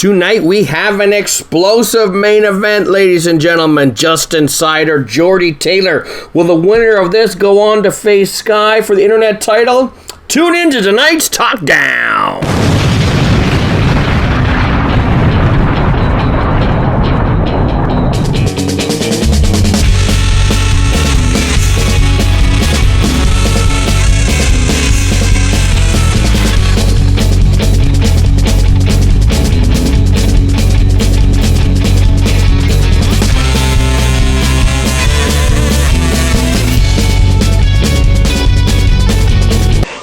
Tonight we have an explosive main event, ladies and gentlemen. Justin Cider, Jordie Taylor. Will the winner of this go on to face Sky for the internet title? Tune in to tonight's TalkDown.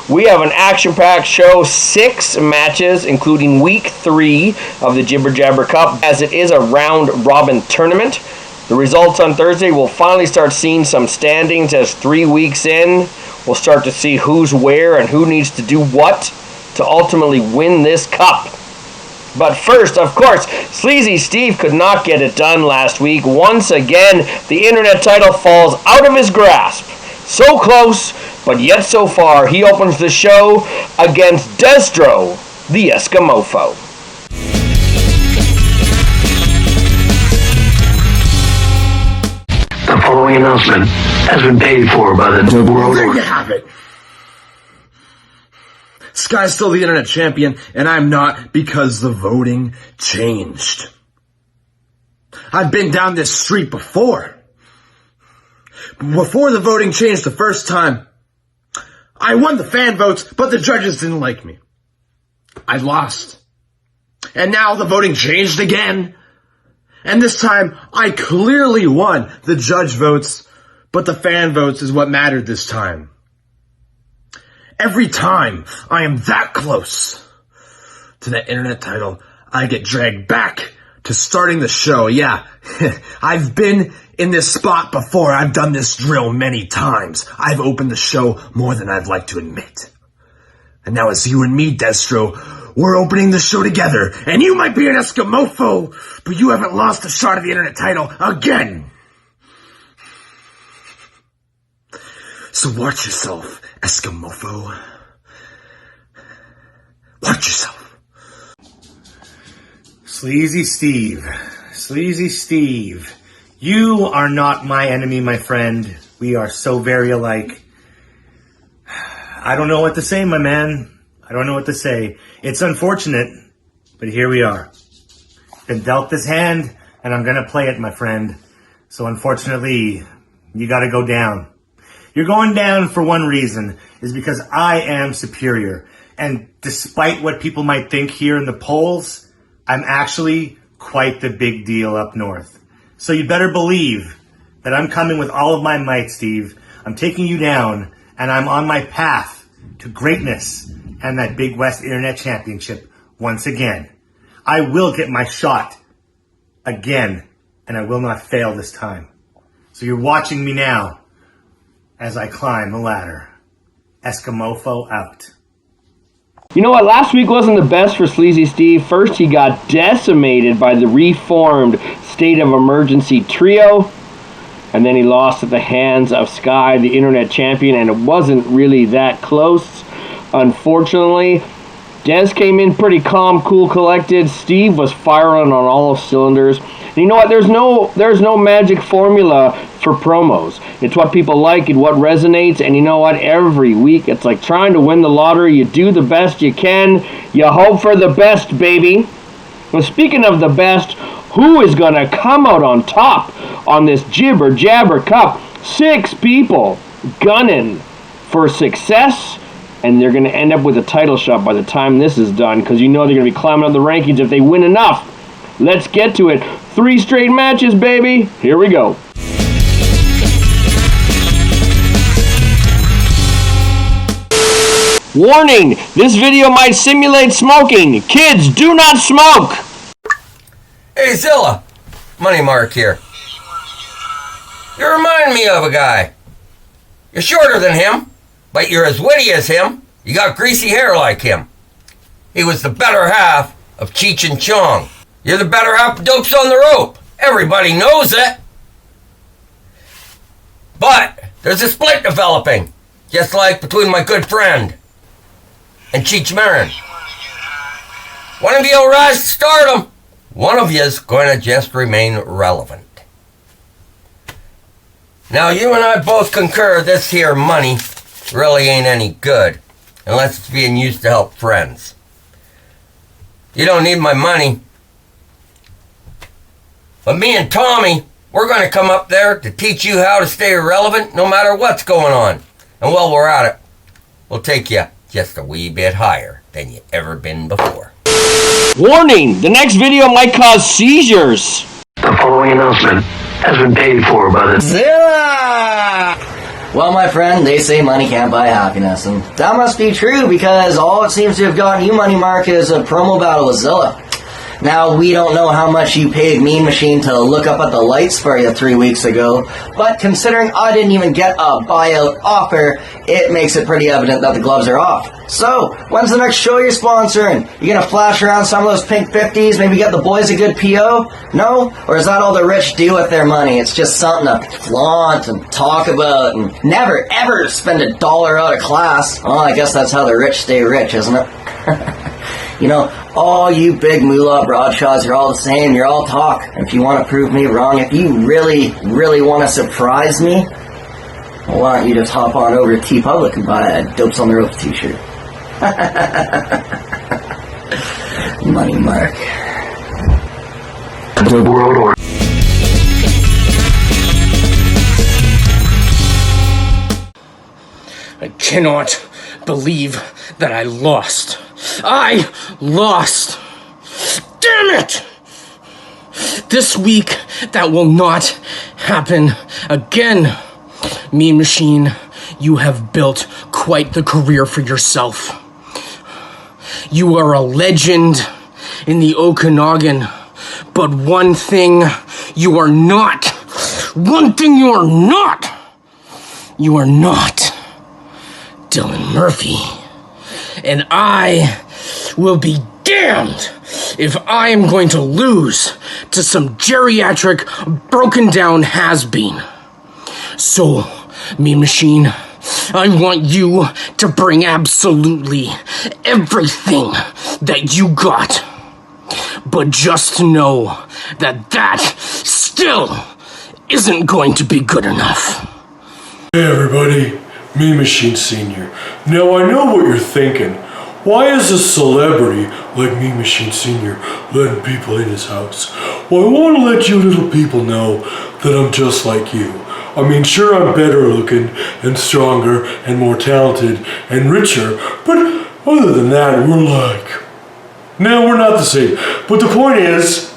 We have an action-packed show, 6 matches, including week 3 of the Jibber Jabber Cup, as it is a round-robin tournament. The results on Thursday will finally start seeing some standings as 3 weeks in. We'll start to see who's where and who needs to do what to ultimately win this cup. But first, of course, Sleazy Steve could not get it done last week. Once again, the internet title falls out of his grasp. So close, but yet so far. He opens the show against Deztro The Eskimofo. The following announcement has been paid for by the New World Order. There you have it. Sky's still the internet champion, and I'm not, because the voting changed. I've been down this street before. Before the voting changed the first time, I won the fan votes, but the judges didn't like me. I lost. And now the voting changed again. And this time, I clearly won the judge votes, but the fan votes is what mattered this time. Every time I am that close to that internet title, I get dragged back to starting the show. Yeah, I've been in this spot before. I've done this drill many times. I've opened the show more than I'd like to admit. And now it's you and me, Deztro. We're opening the show together. And you might be an Eskimofo, but you haven't lost a shot at the internet title again. So watch yourself, Eskimofo. Watch yourself. Sleazy Steve, you are not my enemy, my friend. We are so very alike. I don't know what to say, my man. I don't know what to say. It's unfortunate, but here we are. Been dealt this hand, and I'm gonna play it, my friend. So unfortunately, you gotta go down. You're going down for one reason, is because I am superior. And despite what people might think here in the polls, I'm actually quite the big deal up north. So you better believe that I'm coming with all of my might, Steve. I'm taking you down, and I'm on my path to greatness and that Big West Internet Championship once again. I will get my shot again, and I will not fail this time. So you're watching me now as I climb the ladder. Eskimofo out. You know what? Last week wasn't the best for Sleazy Steve. First, he got decimated by the reformed State of Emergency trio. And then he lost at the hands of Sky, the internet champion. And it wasn't really that close, unfortunately. Dez came in pretty calm, cool, collected. Steve was firing on all cylinders. And you know what? There's no magic formula for promos. It's what people like and what resonates. And you know what? Every week, it's like trying to win the lottery. You do the best you can. You hope for the best, baby. Well, speaking of the best, who is going to come out on top on this Jibber Jabber Cup? 6 people gunning for success. And they're going to end up with a title shot by the time this is done, because you know they're going to be climbing up the rankings if they win enough. Let's get to it. 3 straight matches, baby. Here we go. Warning, this video might simulate smoking. Kids, do not smoke. Hey, Zilla. Money Mark here. You remind me of a guy. You're shorter than him, but you're as witty as him. You got greasy hair like him. He was the better half of Cheech and Chong. You're the better half of Dopes on the Rope. Everybody knows it. But there's a split developing, just like between my good friend and Cheech Marin. One of you will rise to stardom, one of you's going to just remain relevant. Now, you and I both concur this here money really ain't any good unless it's being used to help friends. You don't need my money. But me and Tommy, we're going to come up there to teach you how to stay relevant no matter what's going on. And while we're at it, we'll take you just a wee bit higher than you ever been before. Warning! The next video might cause seizures. The following announcement has been paid for by the Zilla! Well, my friend, they say money can't buy happiness, and that must be true because all it seems to have gotten you, Money Mark, is a promo battle with Zilla. Now, we don't know how much you paid Mean Machine to look up at the lights for you 3 weeks ago, but considering I didn't even get a buyout offer, it makes it pretty evident that the gloves are off. So, when's the next show you're sponsoring? You gonna flash around some of those pink 50s, maybe get the boys a good PO? No? Or is that all the rich do with their money? It's just something to flaunt and talk about and never ever spend $1 out of class. Well, I guess that's how the rich stay rich, isn't it? You know, all you big moolah broadshots, you're all the same, you're all talk. If you want to prove me wrong, if you really, really want to surprise me, well, why don't you just hop on over to TeePublic and buy a Dopes on the Rope t-shirt. Money Mark. The World Order. I cannot believe that I lost. I lost! Damn it! This week, that will not happen again. Mean Machine, you have built quite the career for yourself. You are a legend in the Okanagan, but one thing you are not. One thing you are not. You are not Dylan Murphy. And I will be damned if I am going to lose to some geriatric, broken down has-been. So, Mean Machine, I want you to bring absolutely everything that you got. But just know that that still isn't going to be good enough. Hey everybody, Mean Machine Sr. Now I know what you're thinking. Why is a celebrity like Mean Machine Sr. letting people in his house? Well, I want to let you little people know that I'm just like you. I mean, sure, I'm better looking and stronger and more talented and richer, but other than that, we're like... No, we're not the same. But the point is,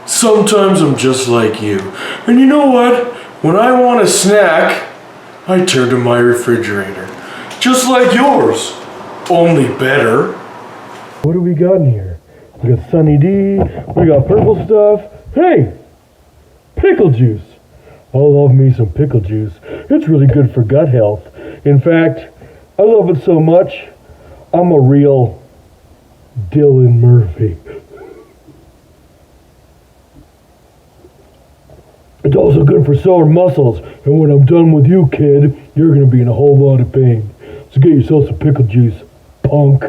sometimes I'm just like you. And you know what? When I want a snack, I turn to my refrigerator. Just like yours. Only better. What do we got in here? We got Sunny D, we got purple stuff. Hey! Pickle juice. I love me some pickle juice. It's really good for gut health. In fact, I love it so much, I'm a real Dylan Murphy. It's also good for sore muscles, and when I'm done with you, kid, you're gonna be in a whole lot of pain. So get yourself some pickle juice, punk.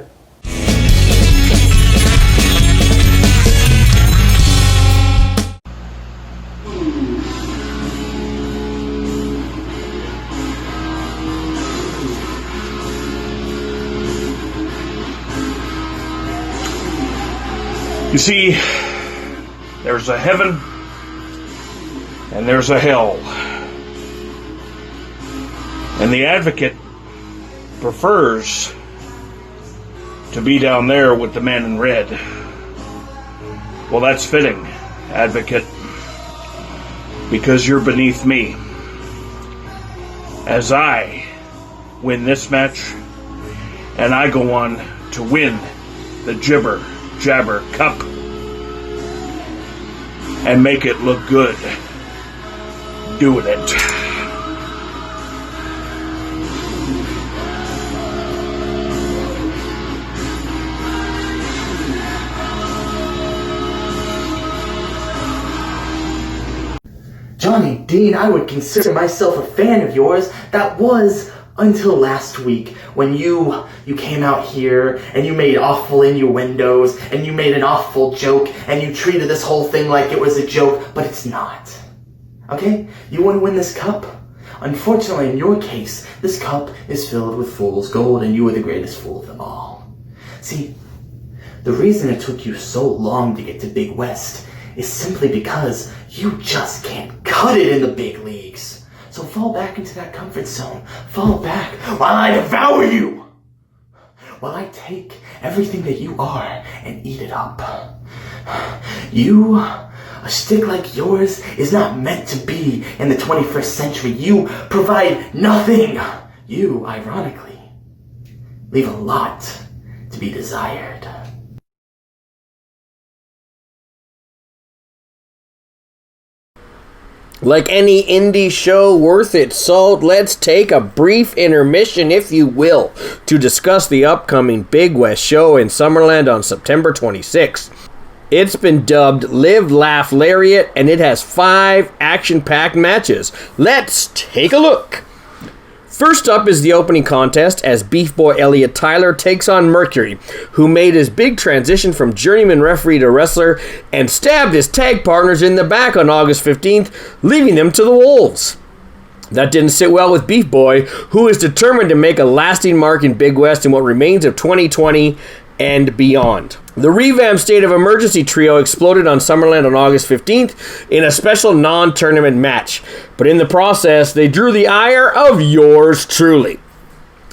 You see, there's a heaven and there's a hell. And the advocate prefers to be down there with the man in red. Well, that's fitting, advocate, because you're beneath me. As I win this match, and I go on to win the Jibber Jabber Cup and make it look good doing it. Johnny Dean, I would consider myself a fan of yours. That was Until last week, when you came out here and you made awful innuendos and you made an awful joke and you treated this whole thing like it was a joke, but it's not. Okay? You want to win this cup? Unfortunately, in your case, this cup is filled with fool's gold and you are the greatest fool of them all. See, the reason it took you so long to get to Big West is simply because you just can't cut it in the big leagues. So fall back into that comfort zone. Fall back while I devour you. While I take everything that you are and eat it up. You, a stick like yours, is not meant to be in the 21st century. You provide nothing. You, ironically, leave a lot to be desired. Like any indie show worth its salt, let's take a brief intermission, if you will, to discuss the upcoming Big West show in Summerland on September 26th. It's been dubbed Live, Laugh, Lariat, and it has 5 action-packed matches. Let's take a look. First up is the opening contest as Beef Boy Elliot Tyler takes on Mercury, who made his big transition from journeyman referee to wrestler and stabbed his tag partners in the back on August 15th, leaving them to the wolves. That didn't sit well with Beef Boy, who is determined to make a lasting mark in Big West in what remains of 2020 and beyond. The revamped State of Emergency trio exploded on Summerland on August 15th in a special non-tournament match, but in the process, they drew the ire of yours truly.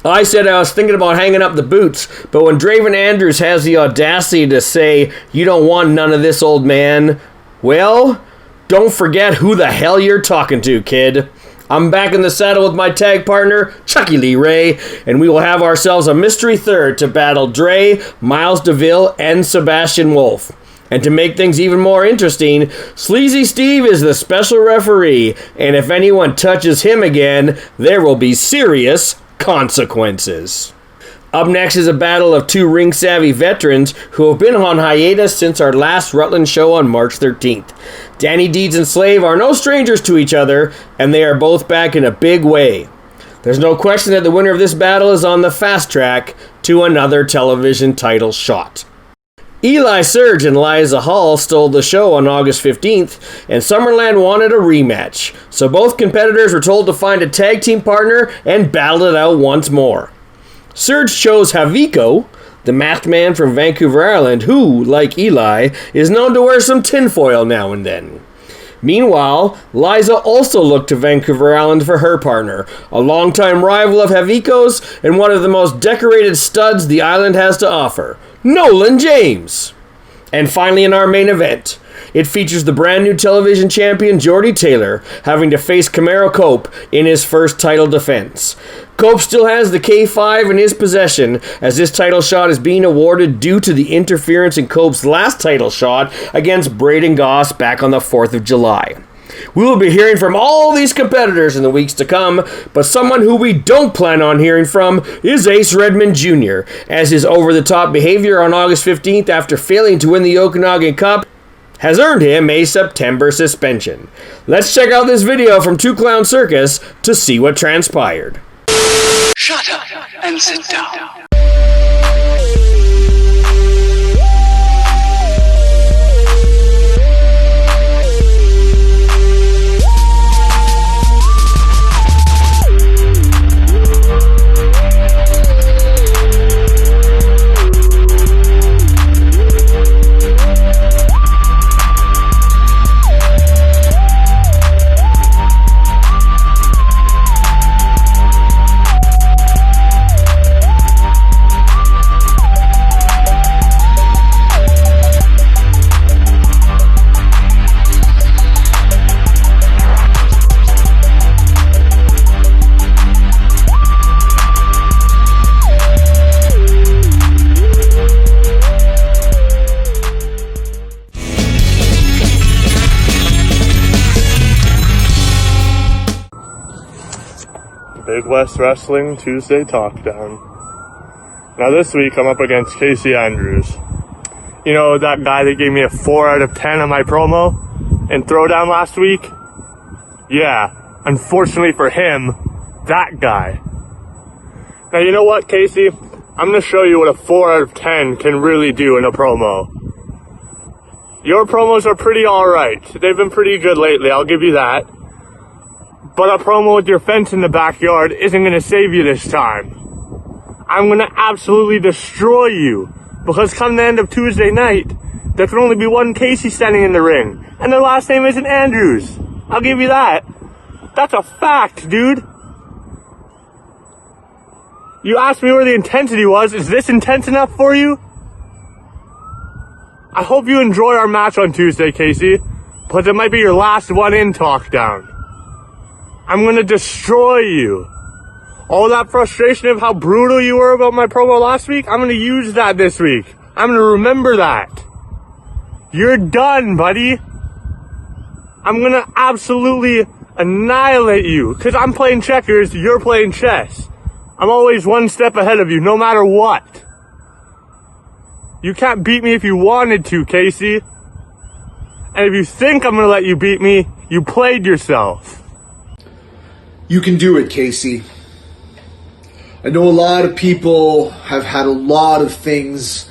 I said I was thinking about hanging up the boots, but when Draven Andrews has the audacity to say, "You don't want none of this, old man," well, don't forget who the hell you're talking to, kid. I'm back in the saddle with my tag partner, Chucky Lee Ray, and we will have ourselves a mystery third to battle Dre, Miles DeVille, and Sebastian Wolf. And to make things even more interesting, Sleazy Steve is the special referee, and if anyone touches him again, there will be serious consequences. Up next is a battle of 2 ring-savvy veterans who have been on hiatus since our last Rutland show on March 13th. Danny Deeds and Slave are no strangers to each other, and they are both back in a big way. There's no question that the winner of this battle is on the fast track to another television title shot. Eli Surge and Liza Hall stole the show on August 15th, and Summerland wanted a rematch, so both competitors were told to find a tag team partner and battle it out once more. Surge chose Haviko, the masked man from Vancouver, Ireland, who, like Eli, is known to wear some tinfoil now and then. Meanwhile, Liza also looked to Vancouver Island for her partner, a longtime rival of Haviko's and one of the most decorated studs the island has to offer, Nolan James. And finally, in our main event, it features the brand new television champion Jordie Taylor having to face Camaro Cope in his first title defense. Cope still has the K5 in his possession, as this title shot is being awarded due to the interference in Cope's last title shot against Braden Goss back on the 4th of July. We will be hearing from all these competitors in the weeks to come, but someone who we don't plan on hearing from is Ace Redmond Jr., as his over-the-top behavior on August 15th after failing to win the Okanagan Cup has earned him a September suspension. Let's check out this video from Two Clown Circus to see what transpired. Shut up and sit down. Big West Wrestling Tuesday TalkDown. Now this week I'm up against Casey Andrews. You know, that guy that gave me a 4 out of 10 on my promo in Throwdown last week? Yeah, unfortunately for him, that guy Now, you know what, Casey? I'm going to show you what a 4 out of 10 can really do in a promo. Your promos are pretty alright. They've been pretty good lately, I'll give you that. But a promo with your fence in the backyard isn't going to save you this time. I'm going to absolutely destroy you. Because come the end of Tuesday night, there can only be one Casey standing in the ring. And their last name isn't Andrews. I'll give you that. That's a fact, dude. You asked me where the intensity was. Is this intense enough for you? I hope you enjoy our match on Tuesday, Casey. Because it might be your last one in TalkDown. I'm gonna destroy you. All that frustration of how brutal you were about my promo last week, I'm gonna use that this week. I'm gonna remember that. You're done, buddy. I'm gonna absolutely annihilate you. Because I'm playing checkers, you're playing chess. I'm always one step ahead of you, no matter what. You can't beat me if you wanted to, Casey. And if you think I'm gonna let you beat me, you played yourself. You can do it, Casey. I know a lot of people have had a lot of things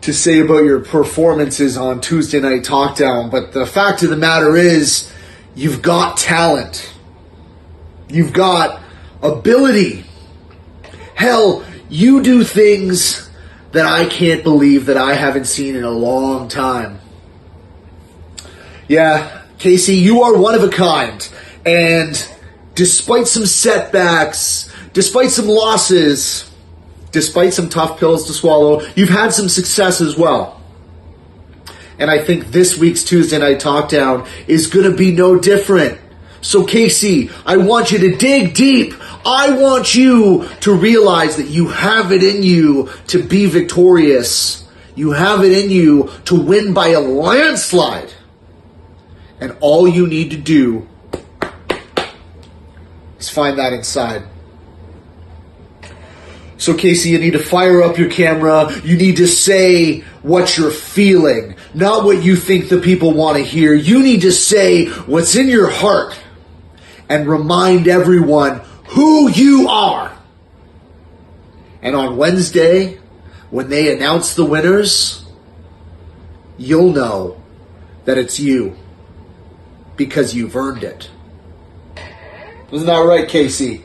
to say about your performances on Tuesday Night TalkDown, but the fact of the matter is, you've got talent. You've got ability. Hell, you do things that I can't believe that I haven't seen in a long time. Yeah, Casey, you are one of a kind. And despite some setbacks, despite some losses, despite some tough pills to swallow, you've had some success as well. And I think this week's Tuesday Night TalkDown is going to be no different. So Casey, I want you to dig deep. I want you to realize that you have it in you to be victorious. You have it in you to win by a landslide. And all you need to do is find that inside. So Casey, you need to fire up your camera. You need to say what you're feeling, not what you think the people want to hear. You need to say what's in your heart and remind everyone who you are. And on Wednesday, when they announce the winners, you'll know that it's you because you've earned it. Isn't that right, Casey?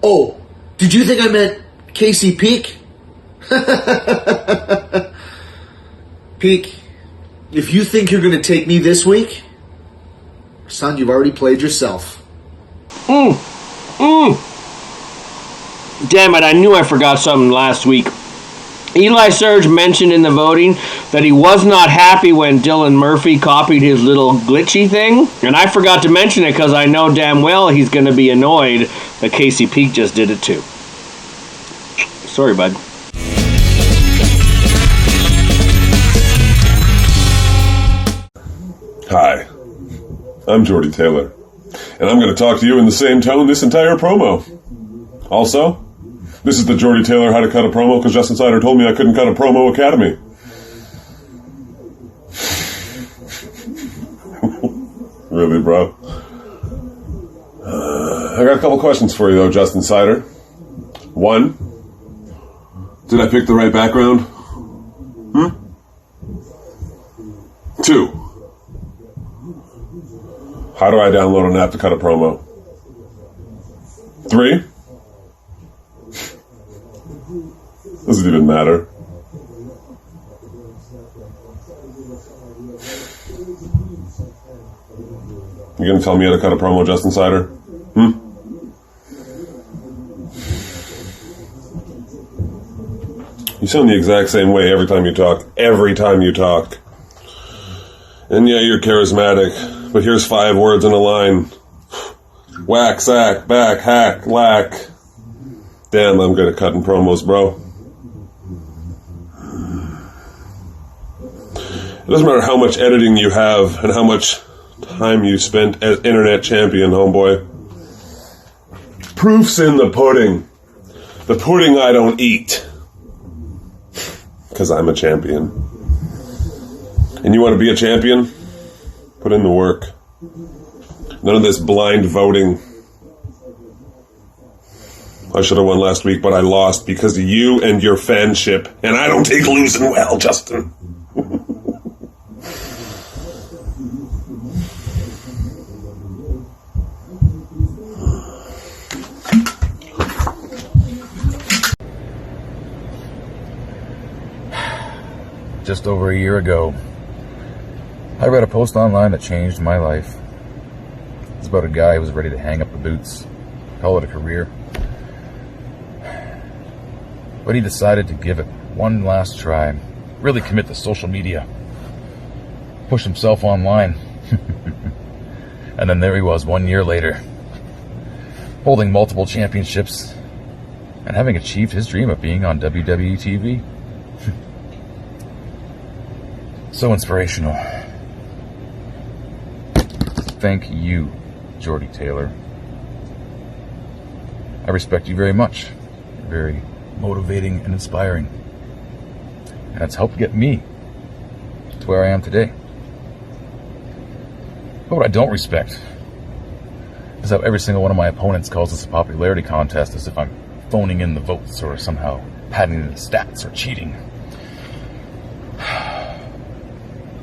Oh, did you think I meant Casey Peake? Peake, if you think you're going to take me this week, son, you've already played yourself. Damn it, I knew I forgot something last week. Eli Surge mentioned in the voting that he was not happy when Dylan Murphy copied his little glitchy thing. And I forgot to mention it because I know damn well he's going to be annoyed that Casey Peake just did it too. Sorry, bud. Hi, I'm Jordie Taylor, and I'm going to talk to you in the same tone this entire promo. Also, this is the Jordie Taylor How to Cut a Promo because Justin Cider told me I couldn't cut a promo academy. Really, bro? I got a couple questions for you, though, Justin Cider. 1, did I pick the right background? 2, how do I download an app to cut a promo? 3, does it even matter? You gonna tell me how to cut a promo, Justin Cider? You sound the exact same way every time you talk. Every time you talk. And yeah, you're charismatic, but here's 5 words in a line. Whack, sack, back, hack, lack. Damn, I'm good at cutting promos, bro. It doesn't matter how much editing you have and how much time you spent as internet champion, homeboy. Proof's in the pudding. The pudding I don't eat. Because I'm a champion. And you want to be a champion? Put in the work. None of this blind voting. I should have won last week, but I lost because of you and your fanship. And I don't take losing well, Justin. Just over a year ago, I read a post online that changed my life. It's about a guy who was ready to hang up the boots, call it a career. But he decided to give it one last try, really commit to social media, push himself online. And then there he was 1 year later, holding multiple championships and having achieved his dream of being on WWE TV. So inspirational. Thank you, Jordie Taylor. I respect you very much. You're very motivating and inspiring. And it's helped get me to where I am today. But what I don't respect is how every single one of my opponents calls this a popularity contest as if I'm phoning in the votes or somehow padding in the stats or cheating.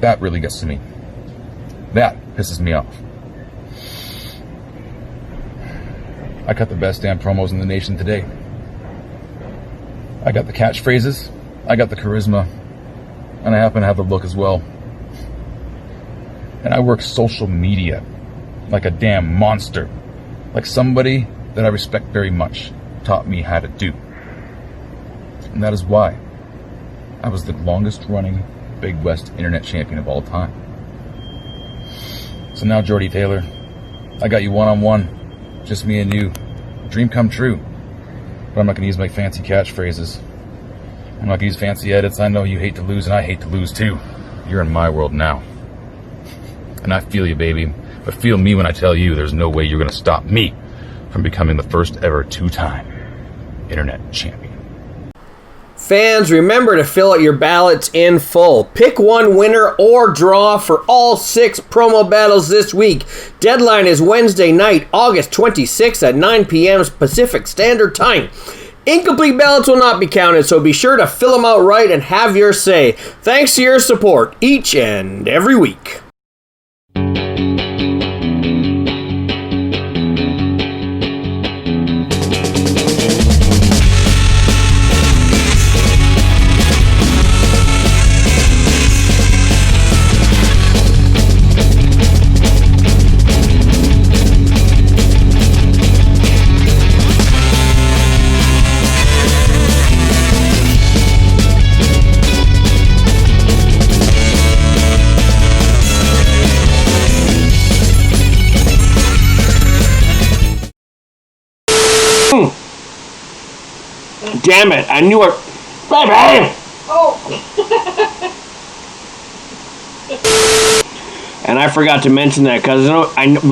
That really gets to me. That pisses me off. I cut the best damn promos in the nation today. I got the catchphrases, I got the charisma, and I happen to have the look as well. And I work social media like a damn monster, like somebody that I respect very much taught me how to do. And that is why I was the longest running Big West internet champion of all time. So now, Jordie Taylor, I got you one-on-one, just me and you. Dream come true. But I'm not going to use my fancy catchphrases. I'm not going to use fancy edits. I know you hate to lose, and I hate to lose too. You're in my world now. And I feel you, baby. But feel me when I tell you there's no way you're going to stop me from becoming the first ever two-time internet champion. Fans, remember to fill out your ballots in full. Pick one winner or draw for all 6 promo battles this week. Deadline is Wednesday night, August 26th at 9 p.m. Pacific Standard Time. Incomplete ballots will not be counted, so be sure to fill them out right and have your say. Thanks to your support each and every week. Damn it, I knew it. Oh. And I forgot to mention that because I know.